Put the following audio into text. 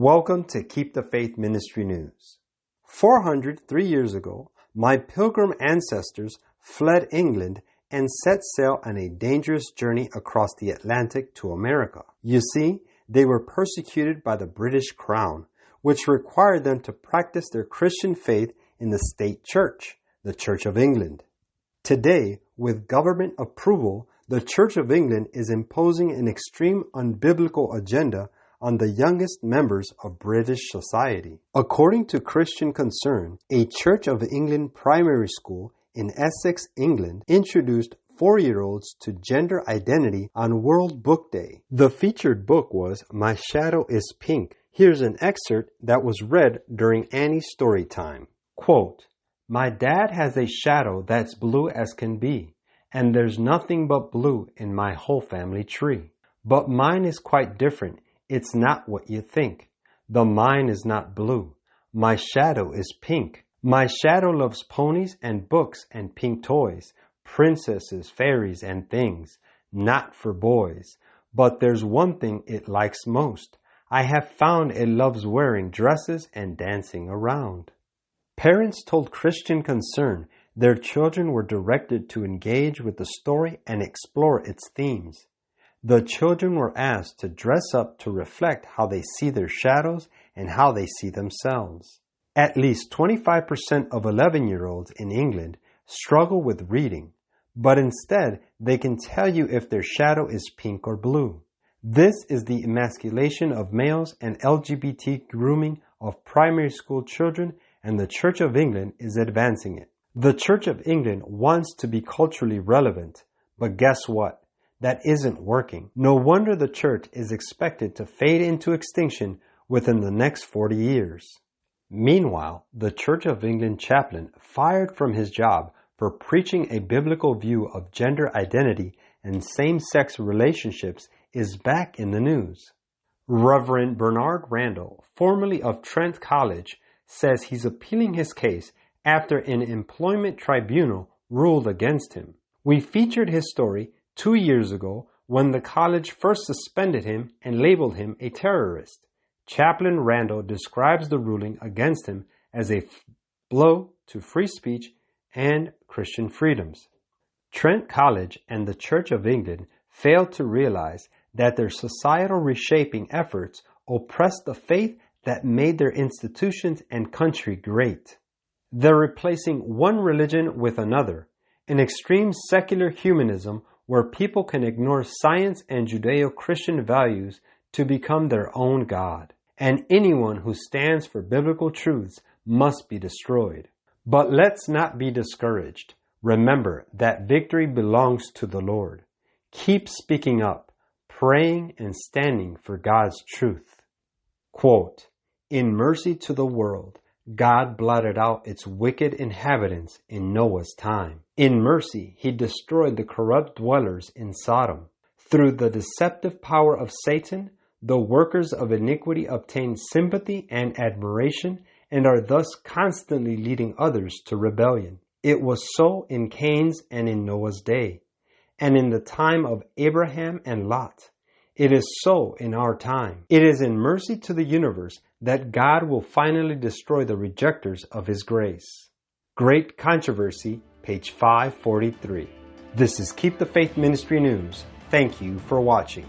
Welcome to Keep the Faith Ministry News. 403 years ago, my pilgrim ancestors fled England and set sail on a dangerous journey across the Atlantic to America. You see, they were persecuted by the British Crown, which required them to practice their Christian faith in the state church, the Church of England. Today, with government approval, the Church of England is imposing an extreme unbiblical agenda on the youngest members of British society. According to Christian Concern, a Church of England primary school in Essex, England, introduced 4-year-olds to gender identity on World Book Day. The featured book was My Shadow is Pink. Here's an excerpt that was read during Annie's story time. Quote, "My dad has a shadow that's blue as can be, and there's nothing but blue in my whole family tree. But mine is quite different. It's not what you think. The mine is not blue. My shadow is pink. My shadow loves ponies and books and pink toys, princesses, fairies, and things, not for boys. But there's one thing it likes most. I have found it loves wearing dresses and dancing around." Parents told Christian Concern their children were directed to engage with the story and explore its themes. The children were asked to dress up to reflect how they see their shadows and how they see themselves. At least 25% of 11-year-olds in England struggle with reading, but instead they can tell you if their shadow is pink or blue. This is the emasculation of males and LGBT grooming of primary school children, and the Church of England is advancing it. The Church of England wants to be culturally relevant, but guess what? That isn't working. No wonder the church is expected to fade into extinction within the next 40 years. Meanwhile, the Church of England chaplain fired from his job for preaching a biblical view of gender identity and same-sex relationships is back in the news. Rev Bernard Randall, formerly of Trent College, says he's appealing his case after an employment tribunal ruled against him. We featured his story 2 years ago when the college first suspended him and labeled him a terrorist. Chaplain Randall describes the ruling against him as a blow to free speech and Christian freedoms. Trent College and the Church of England failed to realize that their societal reshaping efforts oppressed the faith that made their institutions and country great. They're replacing one religion with another, an extreme secular humanism where people can ignore science and Judeo-Christian values to become their own God. And anyone who stands for biblical truths must be destroyed. But let's not be discouraged. Remember that victory belongs to the Lord. Keep speaking up, praying, and standing for God's truth. Quote, "In mercy to the world, God blotted out its wicked inhabitants in Noah's time. In mercy, he destroyed the corrupt dwellers in Sodom. Through the deceptive power of Satan, the workers of iniquity obtain sympathy and admiration and are thus constantly leading others to rebellion. It was so in Cain's and in Noah's day, and in the time of Abraham and Lot. It is so in our time. It is in mercy to the universe that God will finally destroy the rejectors of his grace." Great Controversy, page 543. This is Keep the Faith Ministry News. Thank you for watching.